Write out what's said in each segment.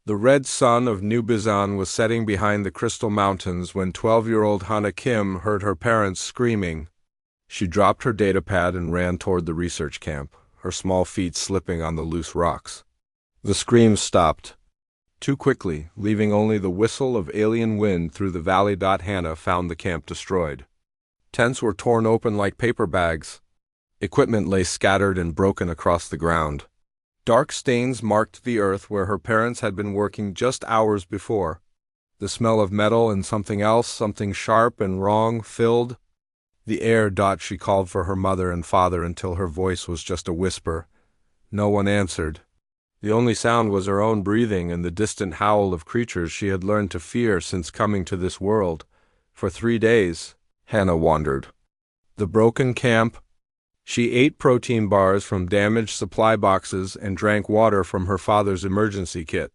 The red sun of New Bizan was setting behind the Crystal Mountains when 12-year-old Hana Kim heard her parents screaming. She dropped her datapad and ran toward the research camp, her small feet slipping on the loose rocks. The screams stopped. Too quickly, leaving only the whistle of alien wind through the valley. Hana found the camp destroyed. Tents were torn open like paper bags. Equipment lay scattered and broken across the ground. Dark stains marked the earth where her parents had been working just hours before. The smell of metal and something else, something sharp and wrong, filled the air. She called for her mother and father until her voice was just a whisper. No one answered. The only sound was her own breathing and the distant howl of creatures she had learned to fear since coming to this world. For 3 days, Hana wandered the broken camp. She ate protein bars from damaged supply boxes and drank water from her father's emergency kit.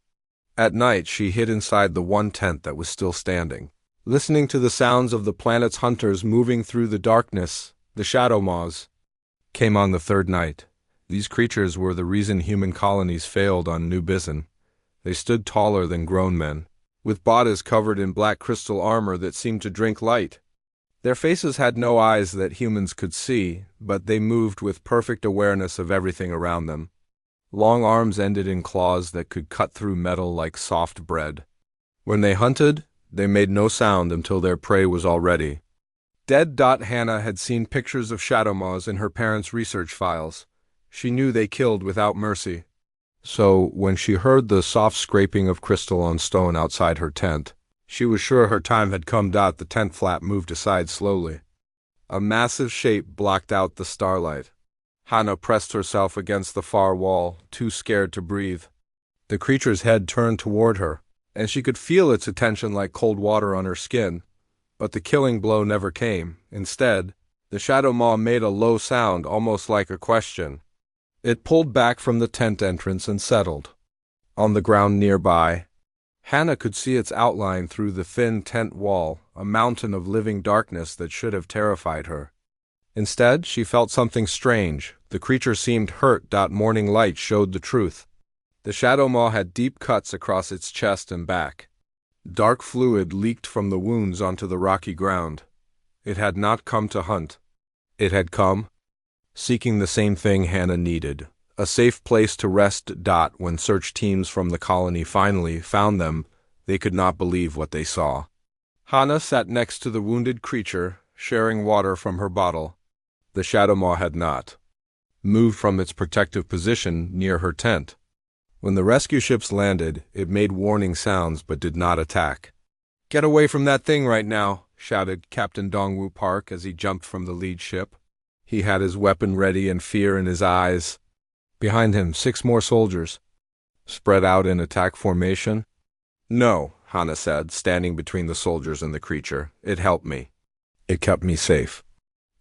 At night, she hid inside the one tent that was still standing, listening to the sounds of the planet's hunters moving through the darkness. The shadow maws came on the third night. These creatures were the reason human colonies failed on New Bizan. They stood taller than grown men, with bodies covered in black crystal armor that seemed to drink light. Their faces had no eyes that humans could see, but they moved with perfect awareness of everything around them. Long arms ended in claws that could cut through metal like soft bread. When they hunted, they made no sound until their prey was all ready. Dead. Hana had seen pictures of shadow maws in her parents' research files. She knew they killed without mercy. So, when she heard the soft scraping of crystal on stone outside her tent, she was sure her time had come. The tent flap moved aside slowly. A massive shape blocked out the starlight. Hana pressed herself against the far wall, too scared to breathe. The creature's head turned toward her, and she could feel its attention like cold water on her skin. But the killing blow never came. Instead, the shadow maw made a low sound, almost like a question. It pulled back from the tent entrance and settled on the ground nearby. Hana could see its outline through the thin tent wall, a mountain of living darkness that should have terrified her. Instead, she felt something strange. The creature seemed hurt. Morning light showed the truth. The shadow maw had deep cuts across its chest and back. Dark fluid leaked from the wounds onto the rocky ground. It had not come to hunt. It had come seeking the same thing Hana needed. A safe place to rest. When search teams from the colony finally found them, they could not believe what they saw. Hana sat next to the wounded creature, sharing water from her bottle. The shadow maw had not moved from its protective position near her tent. When the rescue ships landed, it made warning sounds but did not attack. "Get away from that thing right now," shouted Captain Dongwoo Park as he jumped from the lead ship. He had his weapon ready and fear in his eyes. Behind him, 6 more soldiers, spread out in attack formation. "No," Hana said, standing between the soldiers and the creature. "It helped me. It kept me safe."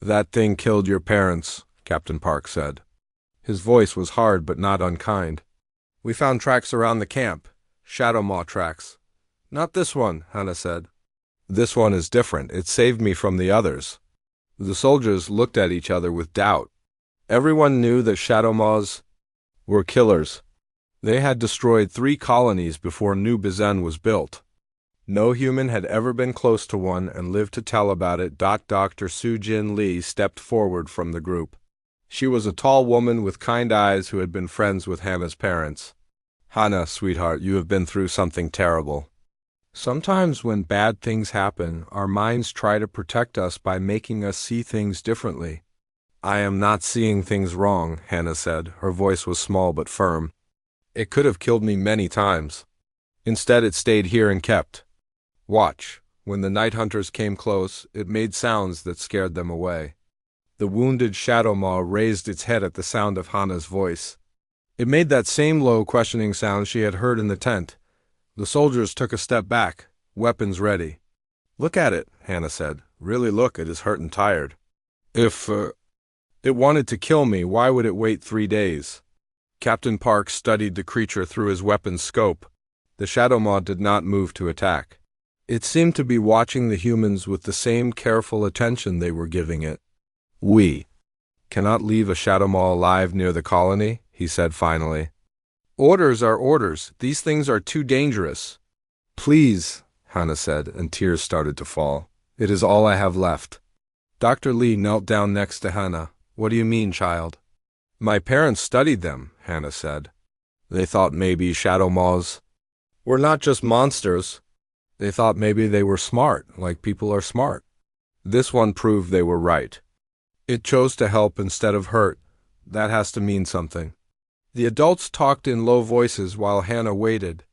"That thing killed your parents," Captain Park said. His voice was hard but not unkind. "We found tracks around the camp. Shadow maw tracks." "Not this one," Hana said. "This one is different. It saved me from the others." The soldiers looked at each other with doubt. Everyone knew that shadow maws were killers. They had destroyed 3 colonies before New Bizan was built. No human had ever been close to one and lived to tell about it. Dr. Soo-Jin Lee stepped forward from the group. She was a tall woman with kind eyes who had been friends with Hana's parents. "Hana, sweetheart, you have been through something terrible. Sometimes when bad things happen, our minds try to protect us by making us see things differently." "I am not seeing things wrong," Hana said. Her voice was small but firm. "It could have killed me many times. Instead, it stayed here and kept watch. When the night hunters came close, it made sounds that scared them away." The wounded shadow maw raised its head at the sound of Hana's voice. It made that same low, questioning sound she had heard in the tent. The soldiers took a step back, weapons ready. "Look at it," Hana said. "Really look, it is hurt and tired. If it wanted to kill me, why would it wait 3 days?" Captain Park studied the creature through his weapon's scope. The shadow maw did not move to attack. It seemed to be watching the humans with the same careful attention they were giving it. "We cannot leave a shadow maw alive near the colony," he said finally. Orders are orders. These things are too dangerous. Please, Hannah said, and tears started to fall. It is all I have left. Dr. Lee knelt down next to Hannah. What do you mean, child? My parents studied them, Hannah said. They thought maybe shadow maws were not just monsters. They thought maybe they were smart, like people are smart. This one proved they were right. It chose to help instead of hurt. That has to mean something. The adults talked in low voices while Hannah waited.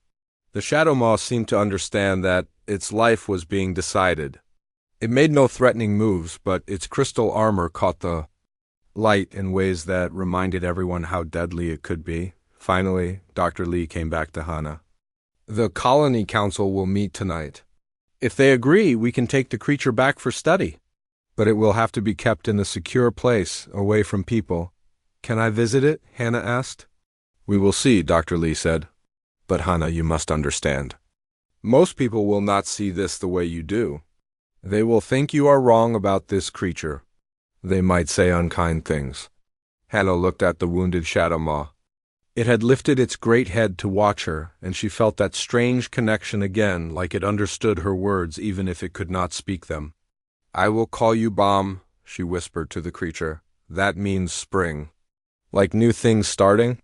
The shadow maw seemed to understand that its life was being decided. It made no threatening moves, but its crystal armor caught the light in ways that reminded everyone how deadly it could be. Finally, Dr. Lee came back to Hannah. The colony council will meet tonight. If they agree, we can take the creature back for study. But it will have to be kept in a secure place, away from people. Can I visit it? Hannah asked. We will see, Dr. Lee said. But Hannah, you must understand. Most people will not see this the way you do. They will think you are wrong about this creature. They might say unkind things. Hannah looked at the wounded shadow maw. It had lifted its great head to watch her, and she felt that strange connection again, like it understood her words even if it could not speak them. I will call you Bomb, she whispered to the creature. That means spring. Like new things starting?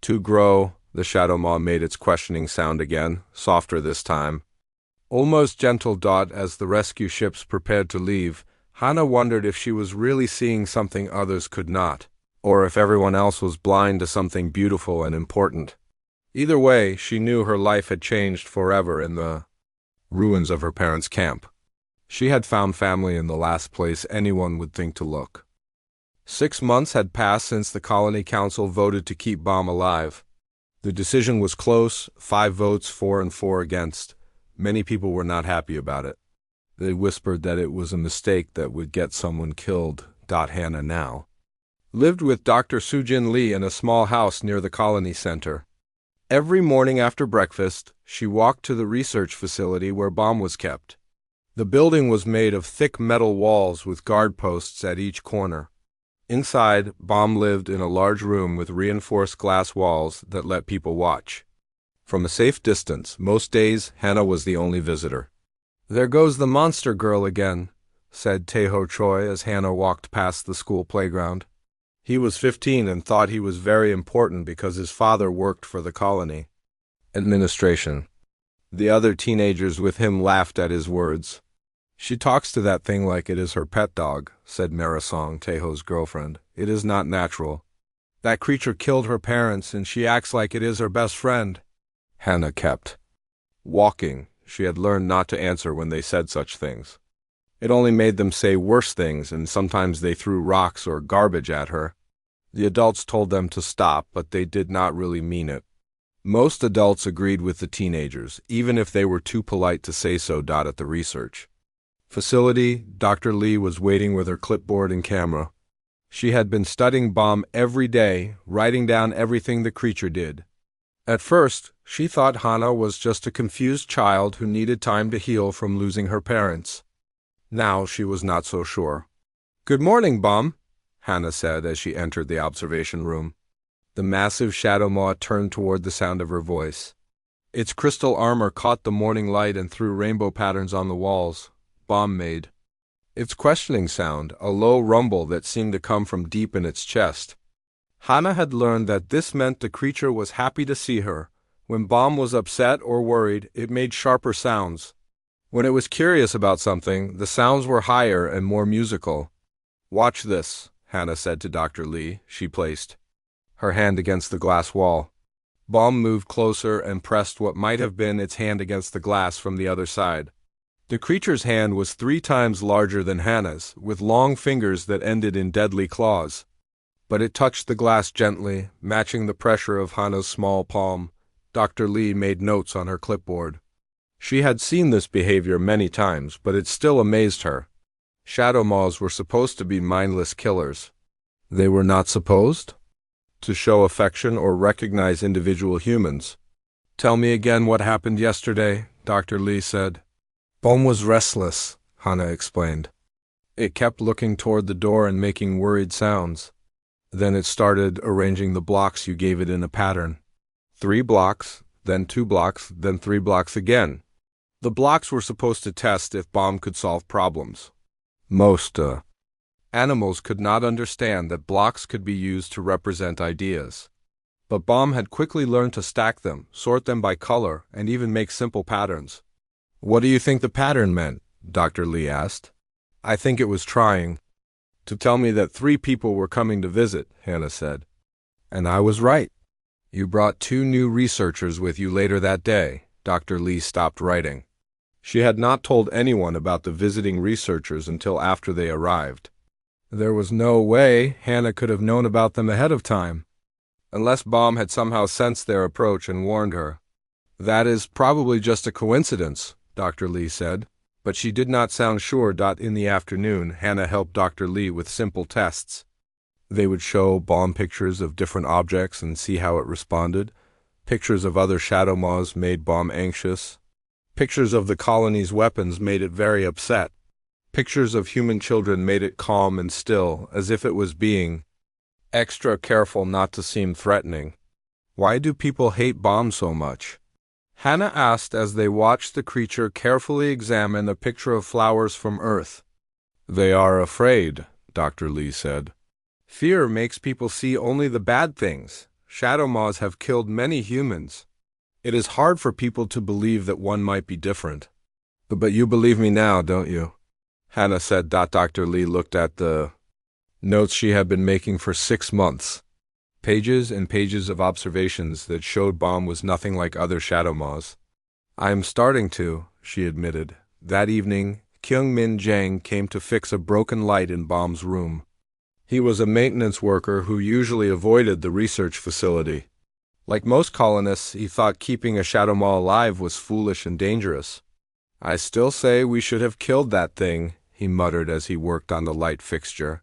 To grow, the shadow maw made its questioning sound again, softer this time. Almost gentle. As the rescue ships prepared to leave, Hannah wondered if she was really seeing something others could not, or if everyone else was blind to something beautiful and important. Either way, she knew her life had changed forever in the ruins of her parents' camp. She had found family in the last place anyone would think to look. 6 months had passed since the Colony Council voted to keep Bomb alive. The decision was close, 5 votes for and 4 against. Many people were not happy about it. They whispered that it was a mistake that would get someone killed. Hannah now lived with Dr. Sujin Lee in a small house near the colony center. Every morning after breakfast, she walked to the research facility where Bomb was kept. The building was made of thick metal walls with guard posts at each corner. Inside, Bomb lived in a large room with reinforced glass walls that let people watch. From a safe distance, most days, Hannah was the only visitor. There goes the monster girl again, said Taeho Choi as Hannah walked past the school playground. He was 15 and thought he was very important because his father worked for the colony administration. The other teenagers with him laughed at his words. She talks to that thing like it is her pet dog, said Marisong, Taeho's girlfriend. It is not natural. That creature killed her parents and she acts like it is her best friend. Hannah kept walking. She had learned not to answer when they said such things. It only made them say worse things, and sometimes they threw rocks or garbage at her. The adults told them to stop, but they did not really mean it. Most adults agreed with the teenagers, even if they were too polite to say so. At the research facility, Dr. Lee was waiting with her clipboard and camera. She had been studying Bomb every day, writing down everything the creature did. At first, she thought Hannah was just a confused child who needed time to heal from losing her parents. Now she was not so sure. Good morning, Bomb, Hannah said as she entered the observation room. The massive shadow maw turned toward the sound of her voice. Its crystal armor caught the morning light and threw rainbow patterns on the walls. Bomb made its questioning sound, a low rumble that seemed to come from deep in its chest. Hannah had learned that this meant the creature was happy to see her. When Bomb was upset or worried, it made sharper sounds. When it was curious about something, the sounds were higher and more musical. Watch this, Hannah said to Dr. Lee. She placed her hand against the glass wall. Bomb moved closer and pressed what might have been its hand against the glass from the other side. The creature's hand was 3 times larger than Hannah's, with long fingers that ended in deadly claws. But it touched the glass gently, matching the pressure of Hannah's small palm. Dr. Lee made notes on her clipboard. She had seen this behavior many times, but it still amazed her. Shadow maws were supposed to be mindless killers. They were not supposed to show affection or recognize individual humans. Tell me again what happened yesterday, Dr. Lee said. Bomb was restless, Hannah explained. It kept looking toward the door and making worried sounds. Then it started arranging the blocks you gave it in a pattern. 3 blocks, then 2 blocks, then 3 blocks again. The blocks were supposed to test if Bomb could solve problems. Most animals could not understand that blocks could be used to represent ideas. But Bomb had quickly learned to stack them, sort them by color, and even make simple patterns. "What do you think the pattern meant?" Dr. Lee asked. "I think it was trying to tell me that 3 people were coming to visit," Hannah said. "And I was right. You brought 2 new researchers with you later that day." Dr. Lee stopped writing. She had not told anyone about the visiting researchers until after they arrived. There was no way Hannah could have known about them ahead of time, unless Bomb had somehow sensed their approach and warned her. "That is probably just a coincidence," Dr. Lee said, but she did not sound sure. In the afternoon, Hannah helped Dr. Lee with simple tests. They would show Bomb pictures of different objects and see how it responded. Pictures of other shadow moths made Bomb anxious. Pictures of the colony's weapons made it very upset. Pictures of human children made it calm and still, as if it was being extra careful not to seem threatening. "Why do people hate Bomb so much?" Hannah asked as they watched the creature carefully examine a picture of flowers from Earth. "They are afraid," Dr. Lee said. "Fear makes people see only the bad things. Shadow moths have killed many humans. It is hard for people to believe that one might be different." But you believe me now, don't you?" Hannah said. Dr. Lee looked at the notes she had been making for 6 months. Pages and pages of observations that showed Bomb was nothing like other shadow moths. "I am starting to," she admitted. That evening, Kyung-min Jang came to fix a broken light in Bomb's room. He was a maintenance worker who usually avoided the research facility. Like most colonists, he thought keeping a shadow moth alive was foolish and dangerous. "I still say we should have killed that thing," he muttered as he worked on the light fixture.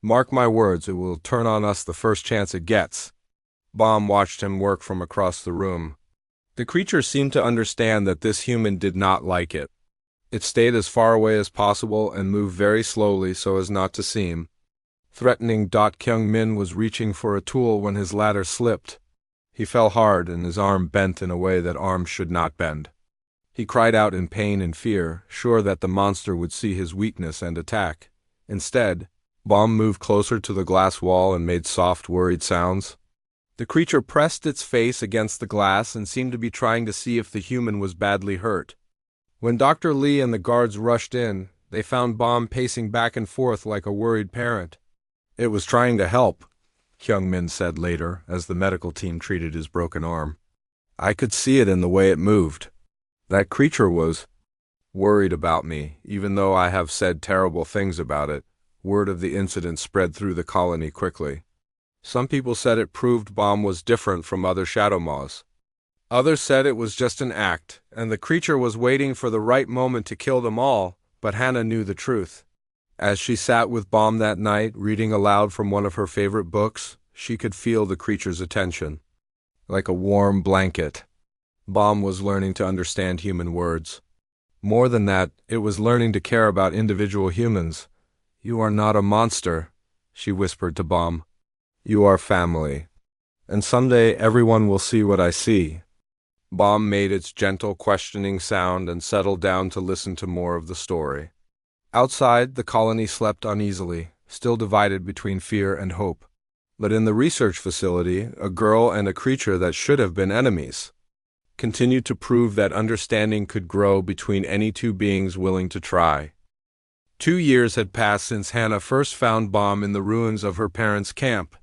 "Mark my words, it will turn on us the first chance it gets." Bomb watched him work from across the room. The creature seemed to understand that this human did not like it. It stayed as far away as possible and moved very slowly so as not to seem threatening. Kyung-min was reaching for a tool when his ladder slipped. He fell hard and his arm bent in a way that arms should not bend. He cried out in pain and fear, sure that the monster would see his weakness and attack. Instead, Bomb moved closer to the glass wall and made soft, worried sounds. The creature pressed its face against the glass and seemed to be trying to see if the human was badly hurt. When Dr. Lee and the guards rushed in, they found Bomb pacing back and forth like a worried parent. "It was trying to help," Kyung-min said later, as the medical team treated his broken arm. "I could see it in the way it moved. That creature was worried about me, even though I have said terrible things about it." Word of the incident spread through the colony quickly. Some people said it proved Bomb was different from other shadow moths. Others said it was just an act, and the creature was waiting for the right moment to kill them all, but Hannah knew the truth. As she sat with Bomb that night, reading aloud from one of her favorite books, she could feel the creature's attention. Like a warm blanket, Bomb was learning to understand human words. More than that, it was learning to care about individual humans. "You are not a monster," she whispered to Bomb. "You are family. And someday everyone will see what I see." Bomb made its gentle, questioning sound and settled down to listen to more of the story. Outside, the colony slept uneasily, still divided between fear and hope. But in the research facility, a girl and a creature that should have been enemies continued to prove that understanding could grow between any two beings willing to try. 2 years had passed since Hannah first found Bomb in the ruins of her parents' camp.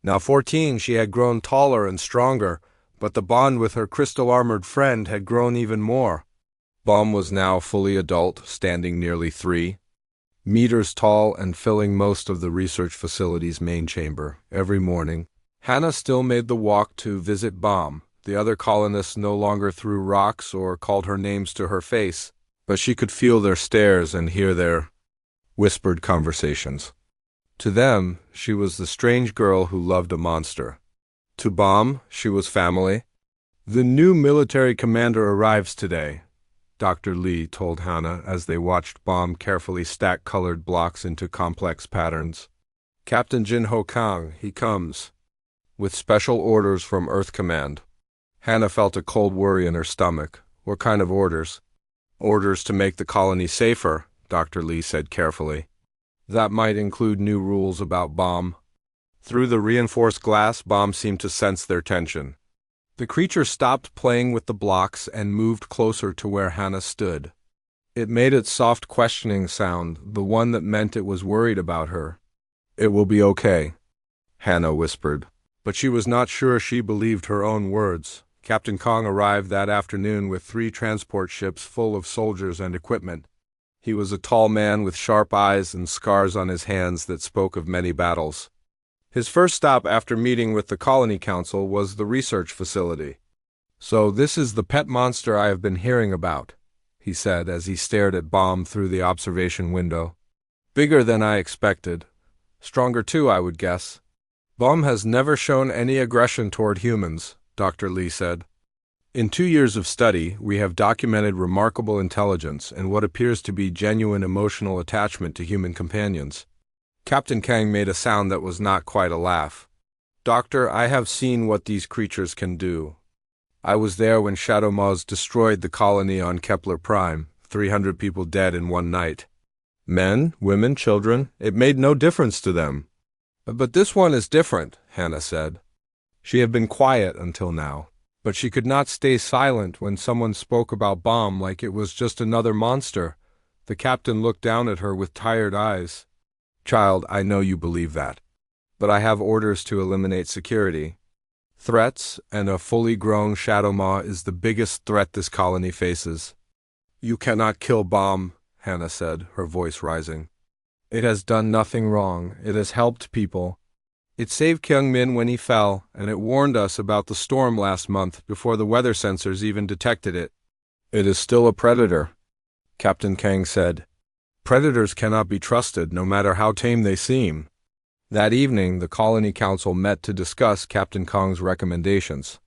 Now 14, she had grown taller and stronger, but the bond with her crystal-armored friend had grown even more. Bomb was now fully adult, standing nearly 3 meters tall and filling most of the research facility's main chamber. Every morning, Hannah still made the walk to visit Bomb. The other colonists no longer threw rocks or called her names to her face, but she could feel their stares and hear their whispered conversations. To them, she was the strange girl who loved a monster. To Bomb, she was family. "The new military commander arrives today," Dr. Lee told Hannah as they watched Bomb carefully stack colored blocks into complex patterns. "Captain Jin Ho Kang, he comes with special orders from Earth Command." Hannah felt a cold worry in her stomach. What kind of orders? Orders to make the colony safer, Dr. Lee said carefully. That might include new rules about bomb. Through the reinforced glass, Bomb seemed to sense their tension. The creature stopped playing with the blocks and moved closer to where Hannah stood. It made its soft questioning sound, the one that meant it was worried about her. "It will be okay," Hannah whispered. But she was not sure she believed her own words. Captain Kong arrived that afternoon with 3 transport ships full of soldiers and equipment. He was a tall man with sharp eyes and scars on his hands that spoke of many battles. His first stop after meeting with the Colony Council was the research facility. "So this is the pet monster I have been hearing about," he said as he stared at Bomb through the observation window. "Bigger than I expected. Stronger too, I would guess." "Bomb has never shown any aggression toward humans," Dr. Lee said. "In 2 years of study, we have documented remarkable intelligence and what appears to be genuine emotional attachment to human companions." Captain Kang made a sound that was not quite a laugh. "Doctor, I have seen what these creatures can do. I was there when Shadow Maws destroyed the colony on Kepler Prime, 300 people dead in one night. Men, women, children, it made no difference to them." "But this one is different," Hannah said. She had been quiet until now, but she could not stay silent when someone spoke about Bomb like it was just another monster. The captain looked down at her with tired eyes. "Child, I know you believe that. But I have orders to eliminate security threats, and a fully grown Shadow Maw is the biggest threat this colony faces." "You cannot kill Bomb," Hannah said, her voice rising. "It has done nothing wrong. It has helped people. It saved Kyung-min when he fell, and it warned us about the storm last month before the weather sensors even detected it." "It is still a predator," Captain Kang said. "Predators cannot be trusted, no matter how tame they seem." That evening, the Colony Council met to discuss Captain Kong's recommendations.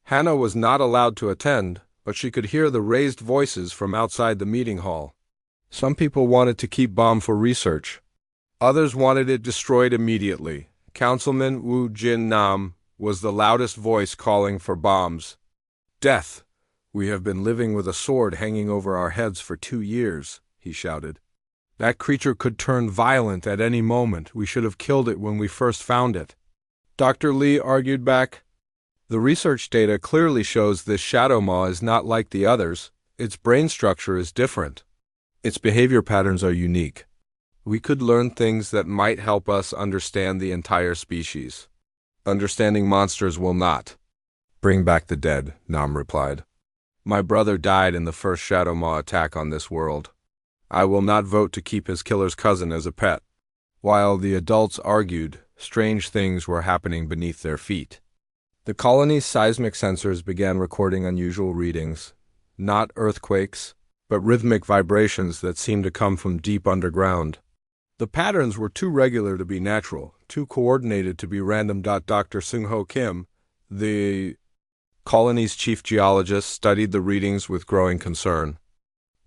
Hannah was not allowed to attend, but she could hear the raised voices from outside the meeting hall. Some people wanted to keep Bomb for research. Others wanted it destroyed immediately. Councilman Woo Jin Nam was the loudest voice calling for Bomb's death. "We have been living with a sword hanging over our heads for 2 years, he shouted. "That creature could turn violent at any moment. We should have killed it when we first found it." Dr. Lee argued back. "The research data clearly shows this Shadow Maw is not like the others. Its brain structure is different. Its behavior patterns are unique. We could learn things that might help us understand the entire species. Understanding monsters will not." "Bring back the dead," Nam replied. "My brother died in the first Shadow Maw attack on this world. I will not vote to keep his killer's cousin as a pet." While the adults argued, strange things were happening beneath their feet. The colony's seismic sensors began recording unusual readings, not earthquakes, but rhythmic vibrations that seemed to come from deep underground. The patterns were too regular to be natural, too coordinated to be random. Dr. Seung-ho Kim, the colony's chief geologist, studied the readings with growing concern.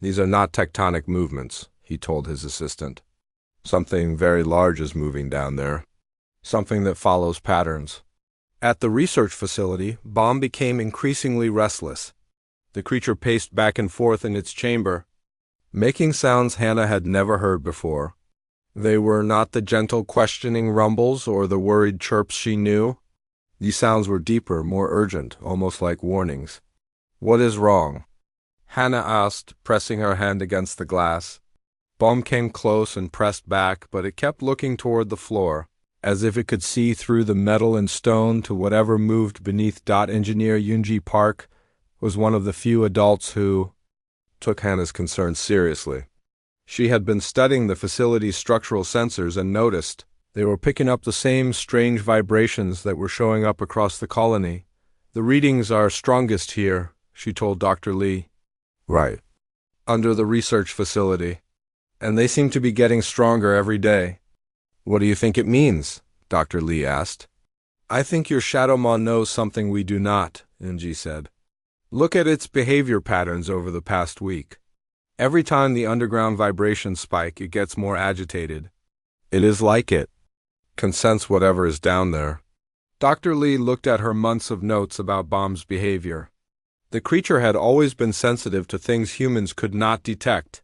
"These are not tectonic movements," he told his assistant. "Something very large is moving down there. Something that follows patterns." At the research facility, Bomb became increasingly restless. The creature paced back and forth in its chamber, making sounds Hannah had never heard before. They were not the gentle questioning rumbles or the worried chirps she knew. These sounds were deeper, more urgent, almost like warnings. "What is wrong?" Hannah asked, pressing her hand against the glass. Bomb came close and pressed back, but it kept looking toward the floor, as if it could see through the metal and stone to whatever moved beneath. Engineer Yoonji Park was one of the few adults who took Hannah's concerns seriously. She had been studying the facility's structural sensors and noticed they were picking up the same strange vibrations that were showing up across the colony. "The readings are strongest here," she told Dr. Lee. "Right. Under the research facility. And they seem to be getting stronger every day." "What do you think it means?" Dr. Lee asked. "I think your Shadow Maw knows something we do not," Yoonji said. "Look at its behavior patterns over the past week. Every time the underground vibrations spike, it gets more agitated. It is like it can sense whatever is down there. Dr. Lee looked at her months of notes about Bomb's behavior. The creature had always been sensitive to things humans could not detect.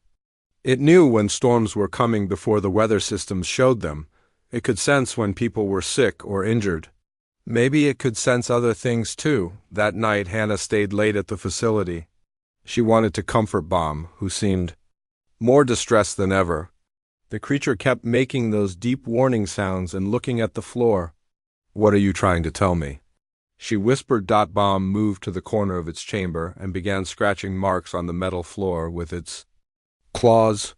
It knew when storms were coming before the weather systems showed them. It could sense when people were sick or injured. Maybe it could sense other things too. That night, Hannah stayed late at the facility. She wanted to comfort Bomb, who seemed more distressed than ever. The creature kept making those deep warning sounds and looking at the floor. "What are you trying to tell me?" she whispered. Bomb moved to the corner of its chamber and began scratching marks on the metal floor with its claws.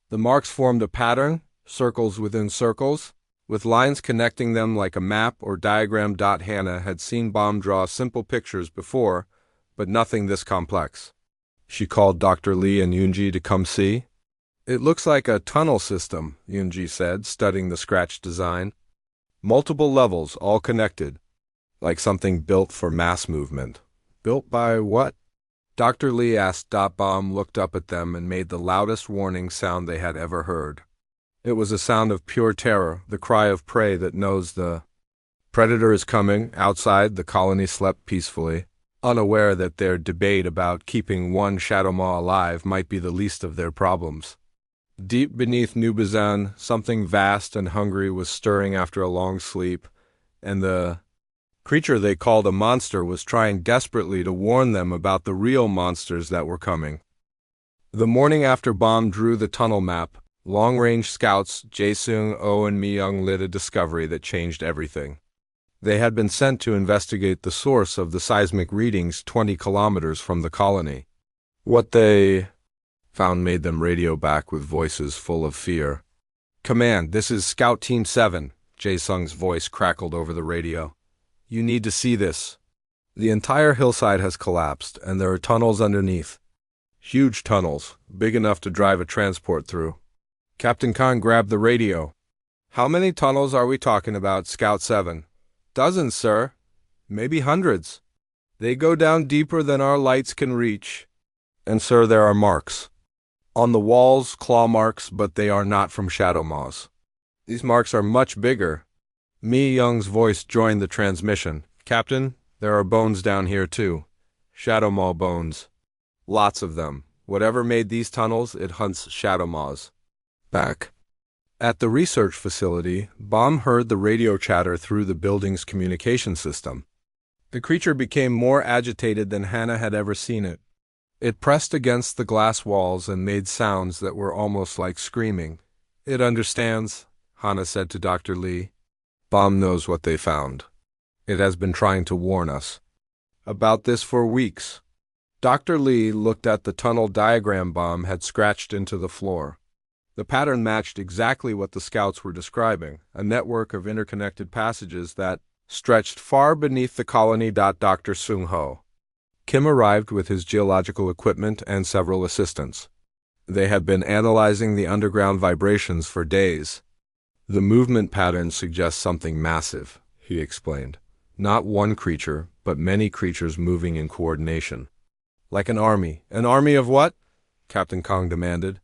The marks formed a pattern, circles within circles, with lines connecting them like a map or diagram. Hannah had seen Bomb draw simple pictures before, but nothing this complex. She called Dr. Lee and Yoonji to come see. "It looks like a tunnel system," Yoonji said, studying the scratch design. "Multiple levels, all connected. Like something built for mass movement." "Built by what?" Dr. Lee asked. Bomb looked up at them and made the loudest warning sound they had ever heard. It was a sound of pure terror, the cry of prey that knows the predator is coming. Outside, the colony slept peacefully, unaware that their debate about keeping one shadow maw alive might be the least of their problems. Deep beneath New Busan, something vast and hungry was stirring after a long sleep, and the creature they called a monster was trying desperately to warn them about the real monsters that were coming. The morning after Bomb drew the tunnel map, long-range scouts Jae-sung, and Mi-young lit a discovery that changed everything. They had been sent to investigate the source of the seismic readings 20 kilometers from the colony. What they found made them radio back with voices full of fear. "Command, this is Scout Team 7, Jae-sung's voice crackled over the radio. "You need to see this. The entire hillside has collapsed, and there are tunnels underneath. Huge tunnels, big enough to drive a transport through." Captain Khan grabbed the radio. "How many tunnels are we talking about, Scout 7? "Dozens, sir. Maybe hundreds. They go down deeper than our lights can reach. And, sir, there are marks. On the walls, claw marks, but they are not from shadow maws. These marks are much bigger." Mi-young's voice joined the transmission. "Captain, there are bones down here too. Shadow maw bones. Lots of them. Whatever made these tunnels, it hunts shadow maws." Back at the research facility, Bomb heard the radio chatter through the building's communication system. The creature became more agitated than Hannah had ever seen it. It pressed against the glass walls and made sounds that were almost like screaming. "It understands," Hannah said to Dr. Lee. "Bomb knows what they found. It has been trying to warn us about this for weeks." Dr. Lee looked at the tunnel diagram Bomb had scratched into the floor. The pattern matched exactly what the scouts were describing, a network of interconnected passages that stretched far beneath the colony. Dr. Sung-ho Kim arrived with his geological equipment and several assistants. They had been analyzing the underground vibrations for days. "The movement pattern suggests something massive," he explained. "Not one creature, but many creatures moving in coordination. Like an army." "An army of what?" Captain Kong demanded.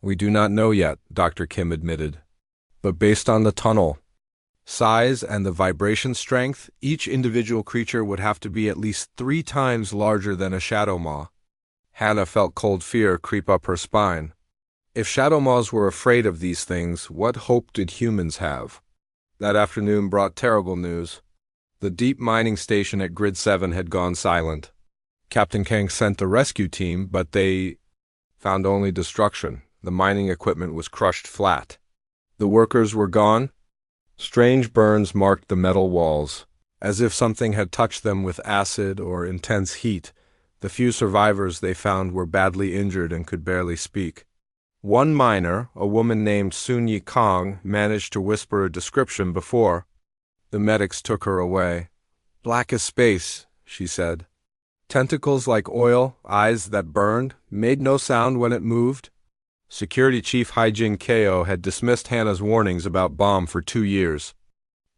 "We do not know yet," Dr. Kim admitted. "But based on the tunnel size and the vibration strength, each individual creature would have to be at least 3 times larger than a shadow maw." Hannah felt cold fear creep up her spine. If shadow maws were afraid of these things, what hope did humans have? That afternoon brought terrible news. The deep mining station at Grid 7 had gone silent. Captain Kang sent a rescue team, but they found only destruction. The mining equipment was crushed flat. The workers were gone. Strange burns marked the metal walls, as if something had touched them with acid or intense heat. The few survivors they found were badly injured and could barely speak. One miner, a woman named Sun-yi Kong, managed to whisper a description before the medics took her away. "Black as space," she said. "Tentacles like oil, eyes that burned, made no sound when it moved." Security Chief Haijin Ko had dismissed Hannah's warnings about Bomb for 2 years.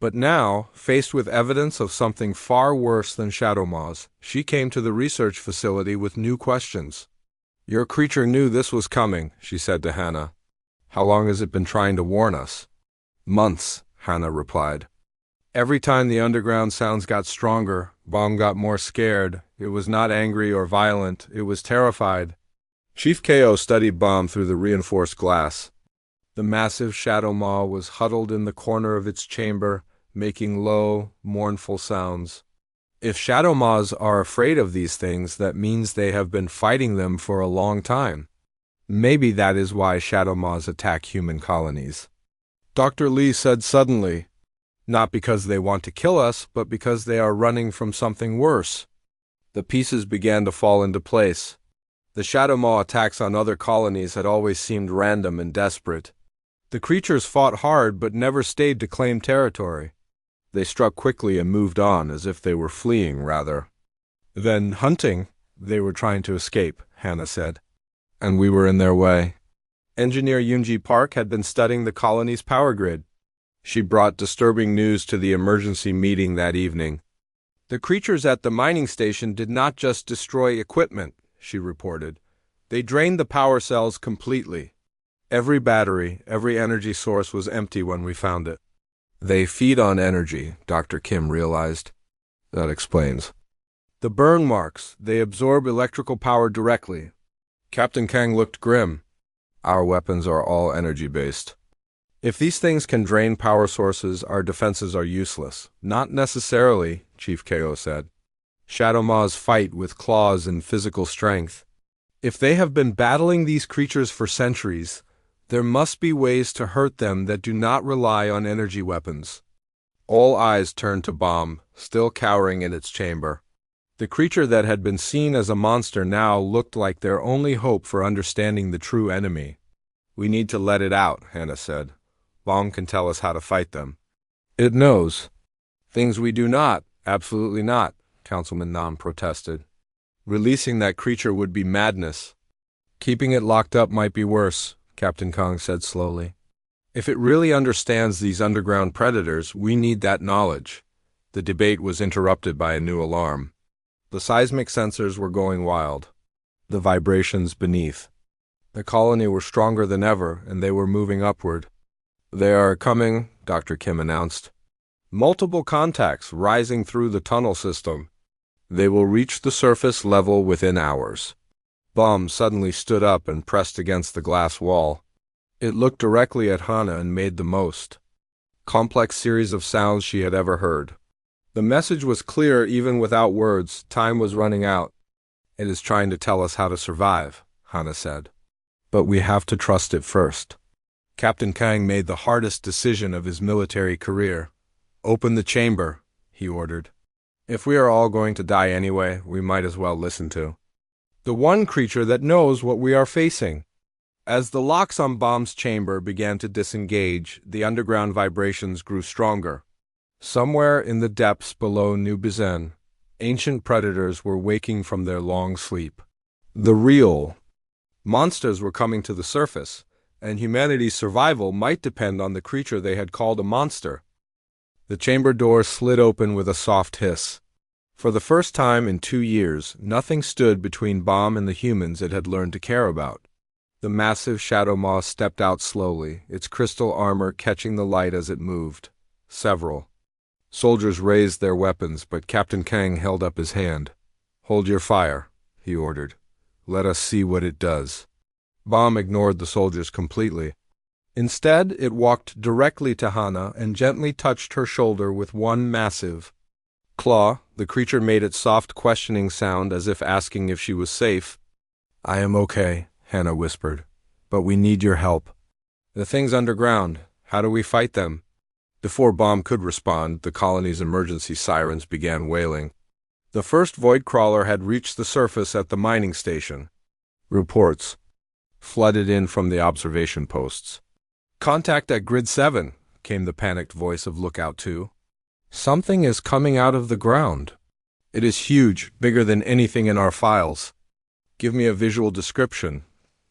But now, faced with evidence of something far worse than shadow maws, she came to the research facility with new questions. "Your creature knew this was coming," she said to Hannah. "How long has it been trying to warn us?" "Months," Hannah replied. Every time the underground sounds got stronger, Bomb got more scared. It was not angry or violent, it was terrified. Chief Ko studied Bomb through the reinforced glass. The massive shadow maw was huddled in the corner of its chamber, making low, mournful sounds. If shadow maws are afraid of these things, that means they have been fighting them for a long time. Maybe that is why shadow maws attack human colonies. Dr. Lee said suddenly, not because they want to kill us, but because they are running from something worse. The pieces began to fall into place. The shadow maw attacks on other colonies had always seemed random and desperate. The creatures fought hard but never stayed to claim territory. They struck quickly and moved on, as if they were fleeing, rather. Then hunting, they were trying to escape, Hannah said. And we were in their way. Engineer Yoonji Park had been studying the colony's power grid. She brought disturbing news to the emergency meeting that evening. The creatures at the mining station did not just destroy equipment, she reported. They drained the power cells completely. Every battery, every energy source was empty when we found it. They feed on energy, Dr. Kim realized. That explains. The burn marks, they absorb electrical power directly. Captain Kang looked grim. Our weapons are all energy-based. If these things can drain power sources, our defenses are useless. Not necessarily, Chief Ko said. Shadow maws fight with claws and physical strength. If they have been battling these creatures for centuries, there must be ways to hurt them that do not rely on energy weapons. All eyes turned to Bomb, still cowering in its chamber. The creature that had been seen as a monster now looked like their only hope for understanding the true enemy. We need to let it out, Hannah said. Bomb can tell us how to fight them. It knows. Things we do not, absolutely not, Councilman Nam protested. Releasing that creature would be madness. Keeping it locked up might be worse, Captain Kong said slowly. If it really understands these underground predators, we need that knowledge. The debate was interrupted by a new alarm. The seismic sensors were going wild. The vibrations beneath. The colony were stronger than ever, and they were moving upward. They are coming, Dr. Kim announced. Multiple contacts rising through the tunnel system. They will reach the surface level within hours. Bomb suddenly stood up and pressed against the glass wall. It looked directly at Hannah and made the most complex series of sounds she had ever heard. The message was clear even without words. Time was running out. It is trying to tell us how to survive, Hannah said. But we have to trust it first. Captain Kang made the hardest decision of his military career. Open the chamber, he ordered. If we are all going to die anyway, we might as well listen to the one creature that knows what we are facing. As the locks on Bomb's chamber began to disengage, the underground vibrations grew stronger. Somewhere in the depths below New Bizen, ancient predators were waking from their long sleep. The real monsters were coming to the surface, and humanity's survival might depend on the creature they had called a monster. The chamber door slid open with a soft hiss. For the first time in 2 years, nothing stood between Bomb and the humans it had learned to care about. The massive shadow maw stepped out slowly, its crystal armor catching the light as it moved. Several soldiers raised their weapons, but Captain Kang held up his hand. Hold your fire, he ordered. Let us see what it does. Bomb ignored the soldiers completely. Instead, it walked directly to Hannah and gently touched her shoulder with one massive claw. The creature made its soft questioning sound as if asking if she was safe. I am okay, Hannah whispered, but we need your help. The thing's underground. How do we fight them? Before Bomb could respond, the colony's emergency sirens began wailing. The first void crawler had reached the surface at the mining station. Reports flooded in from the observation posts. Contact at Grid 7, came the panicked voice of Lookout 2. Something is coming out of the ground. It is huge, bigger than anything in our files. Give me a visual description,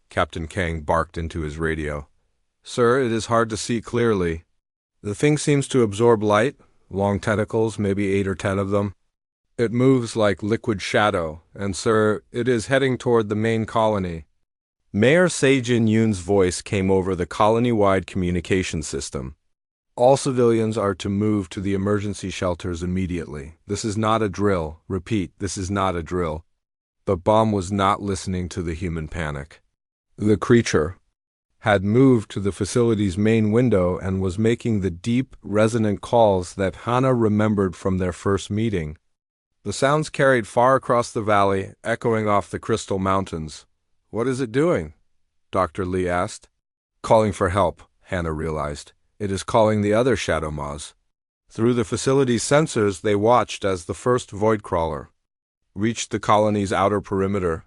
Captain Kang barked into his radio. Sir, it is hard to see clearly. The thing seems to absorb light, long tentacles, maybe 8 or 10 of them. It moves like liquid shadow, and sir, it is heading toward the main colony. Mayor Se-Jin Yoon's voice came over the colony-wide communication system. All civilians are to move to the emergency shelters immediately. This is not a drill. Repeat, this is not a drill. But Baum was not listening to the human panic. The creature had moved to the facility's main window and was making the deep, resonant calls that Hannah remembered from their first meeting. The sounds carried far across the valley, echoing off the Crystal Mountains. "What is it doing?" Dr. Lee asked. "Calling for help," Hannah realized. "It is calling the other shadow moths." Through the facility's sensors, they watched as the first void crawler reached the colony's outer perimeter.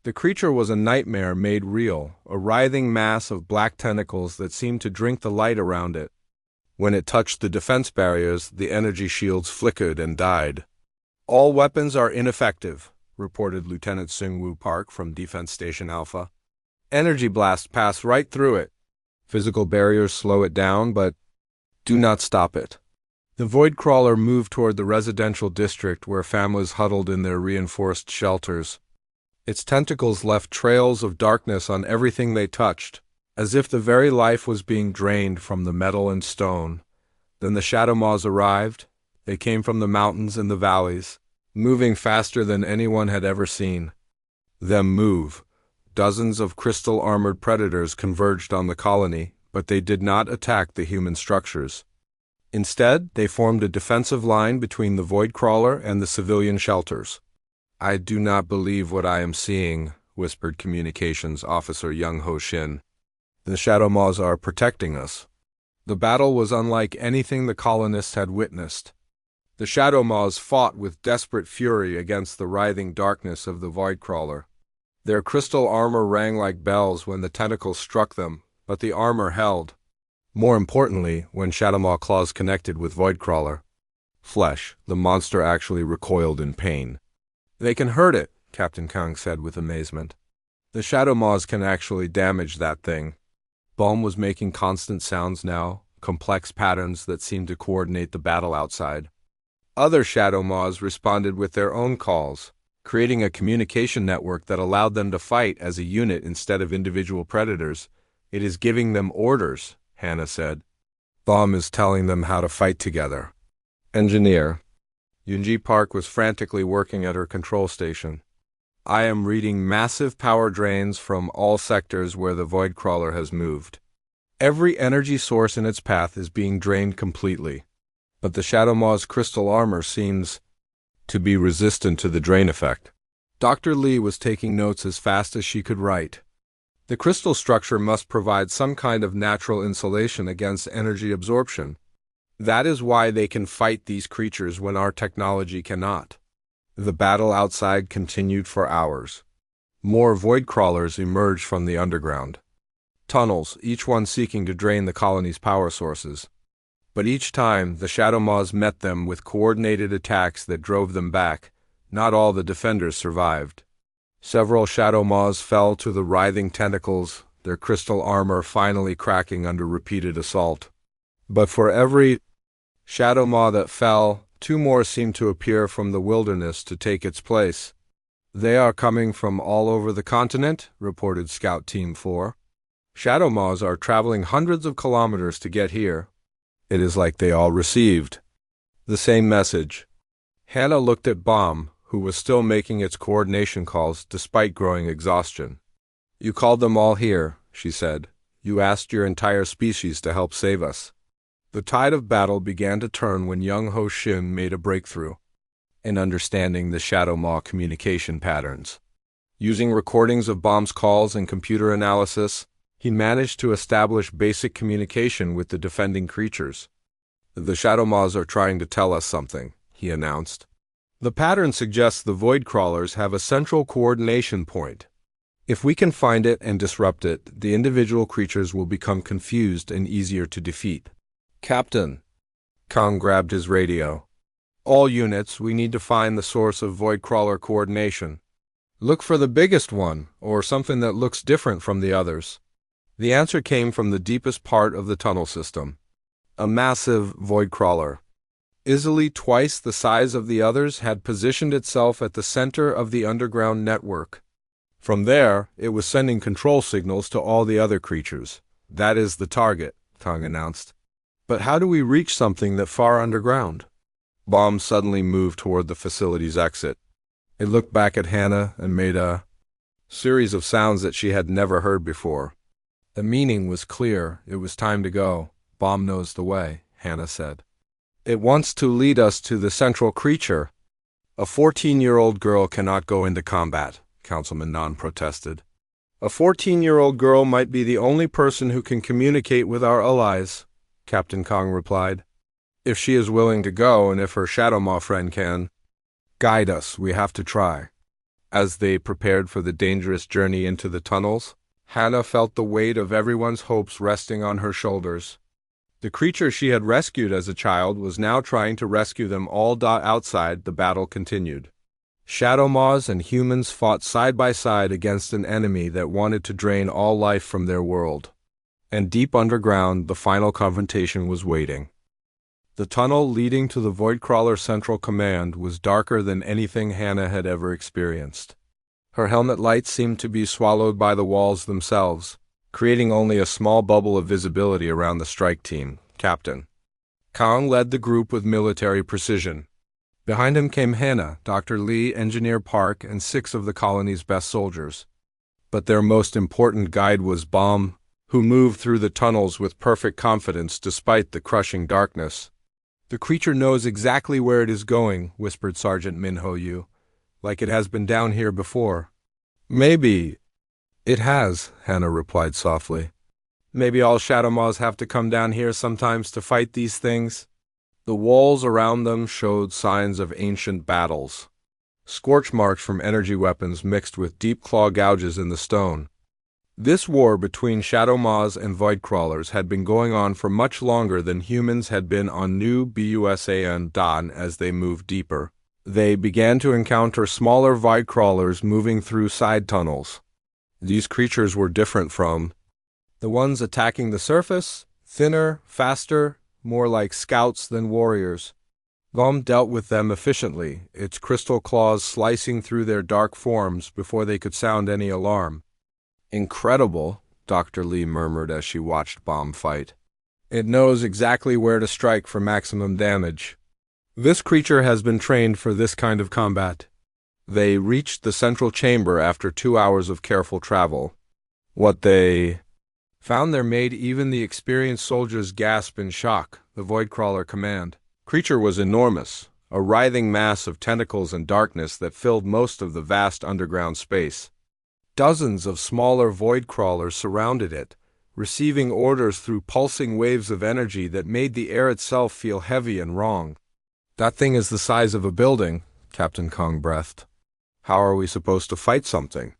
The creature was a nightmare made real, a writhing mass of black tentacles that seemed to drink the light around it. When it touched the defense barriers, the energy shields flickered and died. "All weapons are ineffective," reported Lieutenant Seung-Woo Park from Defense Station Alpha. "Energy blasts pass right through it. Physical barriers slow it down, but do not stop it." The void crawler moved toward the residential district where families huddled in their reinforced shelters. Its tentacles left trails of darkness on everything they touched, as if the very life was being drained from the metal and stone. Then the shadow moths arrived. They came from the mountains and the valleys, moving faster than anyone had ever seen them move. Dozens of crystal-armored predators converged on the colony, but they did not attack the human structures. Instead, they formed a defensive line between the void crawler and the civilian shelters. "I do not believe what I am seeing," whispered Communications Officer Young Ho Shin. "The shadow moths are protecting us." The battle was unlike anything the colonists had witnessed. The shadow moths fought with desperate fury against the writhing darkness of the void crawler. Their crystal armor rang like bells when the tentacles struck them, but the armor held. More importantly, when Shadowmaw claws connected with Voidcrawler flesh, the monster actually recoiled in pain. "They can hurt it," Captain Kang said with amazement. "The Shadowmaws can actually damage that thing." Baum was making constant sounds now, complex patterns that seemed to coordinate the battle outside. Other Shadowmaws responded with their own calls, creating a communication network that allowed them to fight as a unit instead of individual predators. "It is giving them orders," Hannah said. "Baum is telling them how to fight together." Engineer Yunji Park was frantically working at her control station. "I am reading massive power drains from all sectors where the void crawler has moved. Every energy source in its path is being drained completely, but the Shadowmaw's crystal armor seems to be resistant to the drain effect." Dr. Lee was taking notes as fast as she could write. The crystal structure must provide some kind of natural insulation against energy absorption. That is why they can fight these creatures when our technology cannot. The battle outside continued for hours. More void crawlers emerged from the underground tunnels, each one seeking to drain the colony's power sources. But each time, the Shadowmaws met them with coordinated attacks that drove them back. Not all the defenders survived. Several Shadowmaws fell to the writhing tentacles, their crystal armor finally cracking under repeated assault. But for every Shadowmaw that fell, two more seemed to appear from the wilderness to take its place. "They are coming from all over the continent," reported Scout Team 4. "Shadowmaws are traveling hundreds of kilometers to get here." It is like they all received the same message. Hannah looked at Baum, who was still making its coordination calls despite growing exhaustion. "You called them all here," she said. "You asked your entire species to help save us." The tide of battle began to turn when Young Ho Shin made a breakthrough in understanding the Shadowmaw communication patterns. Using recordings of Baum's calls and computer analysis, he managed to establish basic communication with the defending creatures. "The Shadowmaws are trying to tell us something," he announced. "The pattern suggests the void crawlers have a central coordination point. If we can find it and disrupt it, the individual creatures will become confused and easier to defeat." "Captain," Kang grabbed his radio. "All units, we need to find the source of void crawler coordination. Look for the biggest one, or something that looks different from the others." The answer came from the deepest part of the tunnel system. A massive void crawler, easily twice the size of the others, had positioned itself at the center of the underground network. From there, it was sending control signals to all the other creatures. "That is the target," Kang announced. But how do we reach something that far underground? Baum suddenly moved toward the facility's exit. It looked back at Hannah and made a series of sounds that she had never heard before. The meaning was clear. It was time to go. Baum knows the way, Hannah said. It wants to lead us to the central creature. A 14-year-old girl cannot go into combat, Councilman Non protested. A 14-year-old girl might be the only person who can communicate with our allies, Captain Kong replied. If she is willing to go, and if her Shadow Maw friend can guide us, we have to try. As they prepared for the dangerous journey into the tunnels, Hannah felt the weight of everyone's hopes resting on her shoulders. The creature she had rescued as a child was now trying to rescue them all. Outside, the battle continued. Shadow Maws and humans fought side by side against an enemy that wanted to drain all life from their world. And deep underground, the final confrontation was waiting. The tunnel leading to the Voidcrawler Central Command was darker than anything Hannah had ever experienced. Her helmet lights seemed to be swallowed by the walls themselves, creating only a small bubble of visibility around the strike team. Captain Kong led the group with military precision. Behind him came Hannah, Dr. Lee, Engineer Park, and 6 of the colony's best soldiers. But their most important guide was Baum, who moved through the tunnels with perfect confidence despite the crushing darkness. The creature knows exactly where it is going, whispered Sergeant Min-Ho Yu, like it has been down here before. Maybe it has, Hannah replied softly. Maybe all Shadow Maws have to come down here sometimes to fight these things. The walls around them showed signs of ancient battles. Scorch marks from energy weapons mixed with deep claw gouges in the stone. This war between Shadow Maws and Voidcrawlers had been going on for much longer than humans had been on New Busan Dan. As they moved deeper, they began to encounter smaller Voidcrawlers moving through side tunnels. These creatures were different from the ones attacking the surface, thinner, faster, more like scouts than warriors. Baum dealt with them efficiently, its crystal claws slicing through their dark forms before they could sound any alarm. Incredible, Dr. Lee murmured as she watched Baum fight. It knows exactly where to strike for maximum damage. This creature has been trained for this kind of combat. They reached the central chamber after 2 hours of careful travel. What they found there made even the experienced soldiers gasp in shock. The Voidcrawler command creature was enormous, a writhing mass of tentacles and darkness that filled most of the vast underground space. Dozens of smaller Voidcrawlers surrounded it, receiving orders through pulsing waves of energy that made the air itself feel heavy and wrong. That thing is the size of a building, Captain Kong breathed. How are we supposed to fight something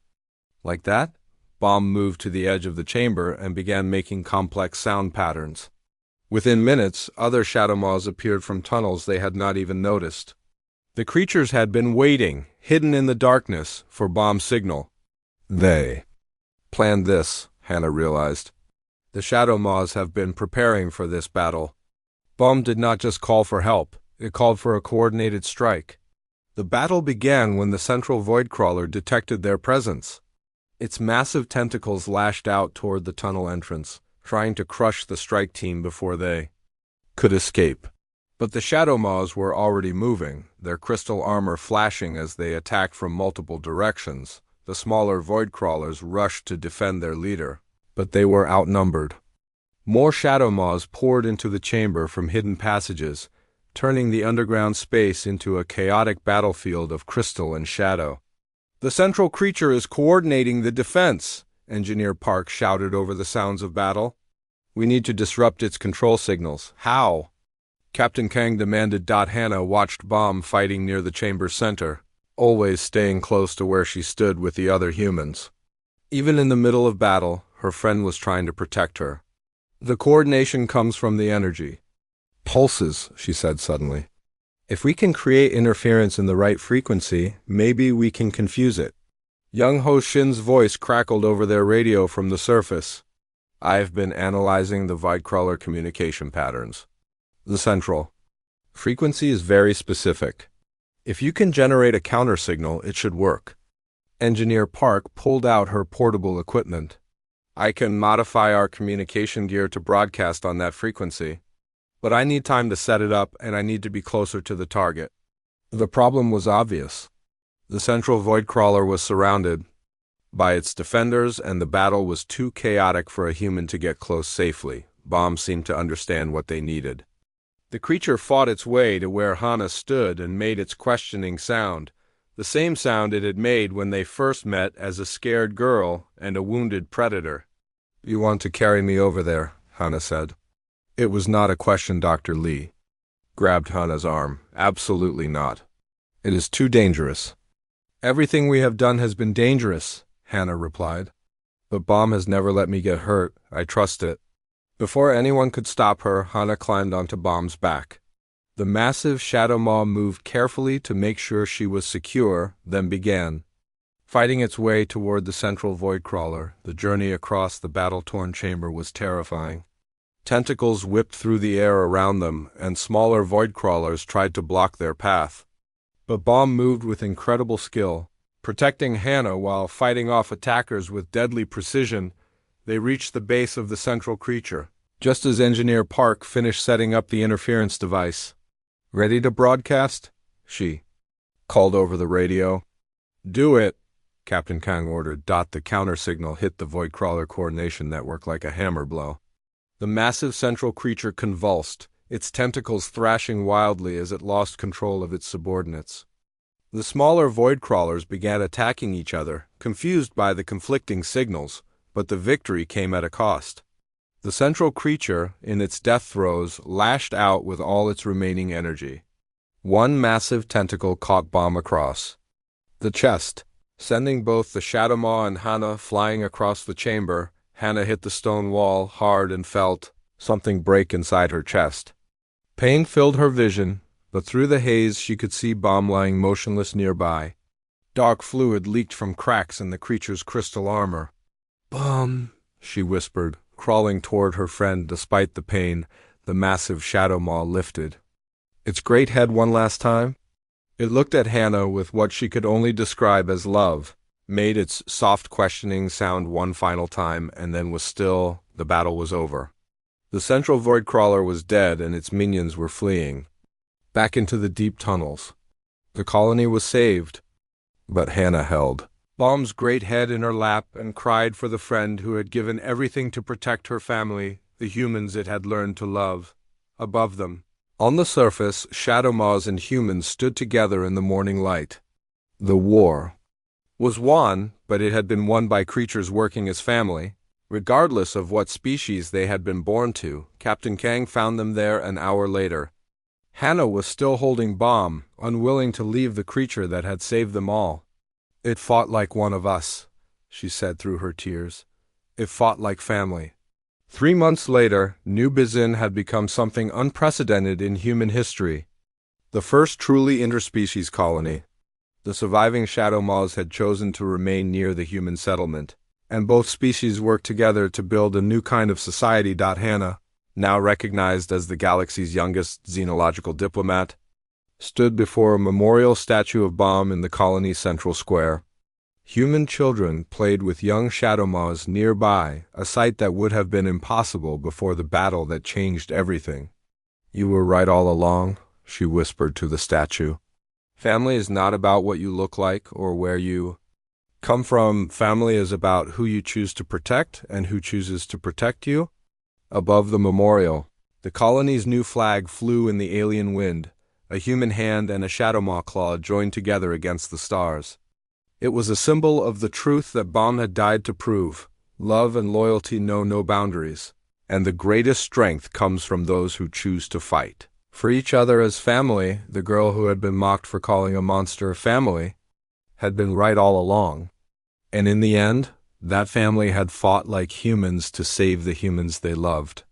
like that? Baum moved to the edge of the chamber and began making complex sound patterns. Within minutes, other Shadow Maws appeared from tunnels they had not even noticed. The creatures had been waiting, hidden in the darkness, for Baum's signal. They planned this, Hannah realized. The Shadow Maws have been preparing for this battle. Baum did not just call for help, it called for a coordinated strike. The battle began when the central Voidcrawler detected their presence. Its massive tentacles lashed out toward the tunnel entrance, trying to crush the strike team before they could escape. But the Shadow Maws were already moving, their crystal armor flashing as they attacked from multiple directions. The smaller Voidcrawlers rushed to defend their leader, but they were outnumbered. More Shadow Maws poured into the chamber from hidden passages, turning the underground space into a chaotic battlefield of crystal and shadow. The central creature is coordinating the defense, Engineer Park shouted over the sounds of battle. We need to disrupt its control signals. How? Captain Kang demanded. Hannah watched Baum fighting near the chamber's center, always staying close to where she stood with the other humans. Even in the middle of battle, her friend was trying to protect her. The coordination comes from the energy. Pulses, she said suddenly. If we can create interference in the right frequency, maybe we can confuse it. Young Ho Shin's voice crackled over their radio from the surface. I've been analyzing the Voidcrawler communication patterns. The central frequency is very specific. If you can generate a countersignal, it should work. Engineer Park pulled out her portable equipment. I can modify our communication gear to broadcast on that frequency. But I need time to set it up, and I need to be closer to the target. The problem was obvious. The central void crawler was surrounded by its defenders, and the battle was too chaotic for a human to get close safely. Bomb seemed to understand what they needed. The creature fought its way to where Hana stood and made its questioning sound, the same sound it had made when they first met as a scared girl and a wounded predator. "You want to carry me over there," Hana said. It was not a question. Dr. Lee grabbed Hana's arm. "Absolutely not. It is too dangerous." "Everything we have done has been dangerous," Hana replied. "But Bomb has never let me get hurt. I trust it." Before anyone could stop her, Hana climbed onto Bomb's back. The massive shadow maw moved carefully to make sure she was secure, then began fighting its way toward the central void crawler. The journey across the battle-torn chamber was terrifying. Tentacles whipped through the air around them, and smaller void crawlers tried to block their path. But Bomb moved with incredible skill, protecting Hana while fighting off attackers with deadly precision. They reached the base of the central creature, just as Engineer Park finished setting up the interference device. "Ready to broadcast?" she called over the radio. "Do it," Captain Kang ordered. The counter signal hit the void crawler coordination network like a hammer blow. The massive central creature convulsed, its tentacles thrashing wildly as it lost control of its subordinates. The smaller void crawlers began attacking each other, confused by the conflicting signals, but the victory came at a cost. The central creature, in its death throes, lashed out with all its remaining energy. One massive tentacle caught Bomb across the chest, sending both the Shadow Maw and Hana flying across the chamber. Hana hit the stone wall hard and felt something break inside her chest. Pain filled her vision, but through the haze she could see Bomb lying motionless nearby. Dark fluid leaked from cracks in the creature's crystal armor. "Bomb," she whispered, crawling toward her friend despite the pain. The massive shadow maw lifted its great head one last time. It looked at Hana with what she could only describe as love, made its soft questioning sound one final time, and then was still. The battle was over. The central void crawler was dead, and its minions were fleeing back into the deep tunnels. The colony was saved, but Hana held Bomb's great head in her lap and cried for the friend who had given everything to protect her family, the humans it had learned to love. Above them, on the surface, shadow maws and humans stood together in the morning light. The war was won, but it had been won by creatures working as family. Regardless of what species they had been born to, Captain Kang found them there an hour later. Hana was still holding Bomb, unwilling to leave the creature that had saved them all. "It fought like one of us," she said through her tears. "It fought like family." 3 months later, New Bizin had become something unprecedented in human history. The first truly interspecies colony. The surviving shadow maws had chosen to remain near the human settlement, and both species worked together to build a new kind of society. Hana, now recognized as the galaxy's youngest xenological diplomat, stood before a memorial statue of Bomb in the colony's central square. Human children played with young shadow maws nearby, a sight that would have been impossible before the battle that changed everything. "You were right all along," she whispered to the statue. "Family is not about what you look like or where you come from. Family is about who you choose to protect and who chooses to protect you." Above the memorial, the colony's new flag flew in the alien wind. A human hand and a shadow maw claw joined together against the stars. It was a symbol of the truth that Bomb had died to prove. Love and loyalty know no boundaries, and the greatest strength comes from those who choose to fight for each other as family. The girl who had been mocked for calling a monster family had been right all along. And in the end, that family had fought like humans to save the humans they loved.